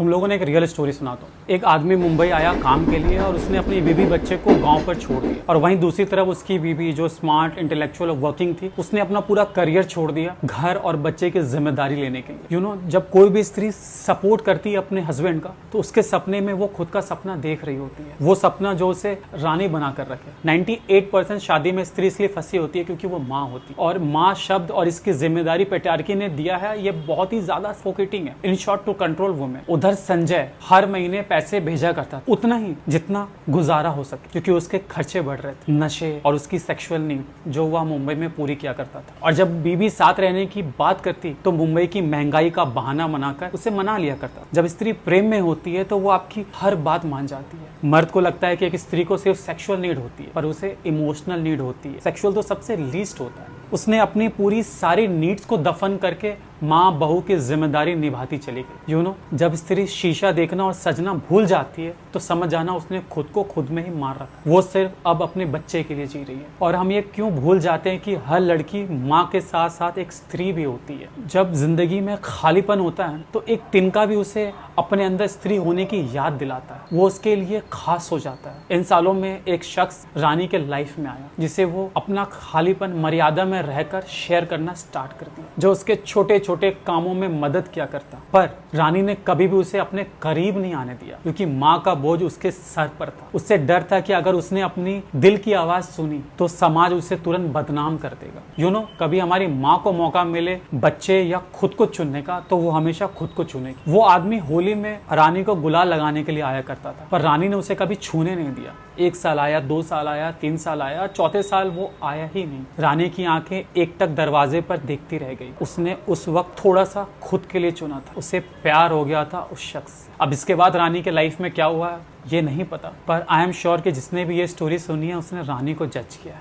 तुम लोगों ने एक रियल स्टोरी सुनाता हूँ। एक आदमी मुंबई आया काम के लिए और उसने अपनी बीबी बच्चे को गांव पर छोड़ दिया, और वहीं दूसरी तरफ उसकी बीबी जो स्मार्ट इंटेलेक्चुअल वर्किंग थी, उसने अपना पूरा करियर छोड़ दिया घर और बच्चे की जिम्मेदारी लेने के लिए। जब कोई भी स्त्री सपोर्ट करती है अपने हस्बैंड का, तो उसके सपने में वो खुद का सपना देख रही होती है, वो सपना जो उसे रानी बना कर रखे। 98% शादी में स्त्री इसलिए फंसी होती है क्योंकि वो माँ होती है, और माँ शब्द और इसकी जिम्मेदारी पेट्रियार्की ने दिया है, ये बहुत ही ज्यादा फोकेटिंग है, in short to control women. उधर संजय हर महीने पैसे भेजा करता, उतना ही जितना गुजारा हो सके, क्योंकि उसके खर्चे बढ़ रहे थे, नशे और उसकी सेक्सुअल नीड जो वह मुंबई में पूरी किया करता था। और जब बीबी साथ रहने की बात करती तो मुंबई की महंगाई का बहाना बनाकर उसे मना लिया करता। जब स्त्री प्रेम में होती है तो वो आपकी हर बात मान जाती है। मर्द को लगता है कि एक स्त्री को सिर्फ सेक्सुअल नीड होती है, पर उसे इमोशनल नीड होती है। सेक्सुअल तो सबसे लीस्ट होता है। उसने अपनी पूरी सारी नीड्स को दफन करके माँ बहू की जिम्मेदारी निभाती चली गई। जब स्त्री शीशा देखना और सजना भूल जाती है तो समझ जाना उसने खुद को खुद में ही मार रखा। वो सिर्फ अब अपने बच्चे के लिए जी रही है। और हम ये क्यों भूल जाते हैं कि हर लड़की माँ के साथ साथ एक स्त्री भी होती है। जब जिंदगी में खालीपन होता है तो एक तिनका भी उसे अपने अंदर स्त्री होने की याद दिलाता है, वो उसके लिए खास हो जाता है। इन सालों में एक शख्स रानी के लाइफ में आया जिसे वो अपना खालीपन मर्यादा में रहकर शेयर करना स्टार्ट कर दिया, जो उसके छोटे छोटे कामों में मदद किया करता। पर रानी ने कभी भी उसे अपने करीब नहीं आने दिया, क्योंकि माँ का बोझ उसके सर पर था। उससे डर था कि अगर उसने अपनी दिल की आवाज सुनी तो समाज उसे तुरंत बदनाम कर देगा। कभी हमारी माँ को मौका मिले बच्चे या खुद को चुनने का, तो वो हमेशा खुद को चुनेगी। वो आदमी होली में रानी को गुलाल लगाने के लिए आया करता था, पर रानी ने उसे कभी छूने नहीं दिया। 1 साल आया, 2 साल आया, 3 साल आया, चौथे साल वो आया ही नहीं। रानी की आंखें एकटक दरवाजे पर देखती रह गई। उसने उस वक्त थोड़ा सा खुद के लिए चुना था, उसे प्यार हो गया था उस शख्स से। अब इसके बाद रानी के लाइफ में क्या हुआ ये नहीं पता, पर आई एम श्योर कि जिसने भी ये स्टोरी सुनी है उसने रानी को जज किया है।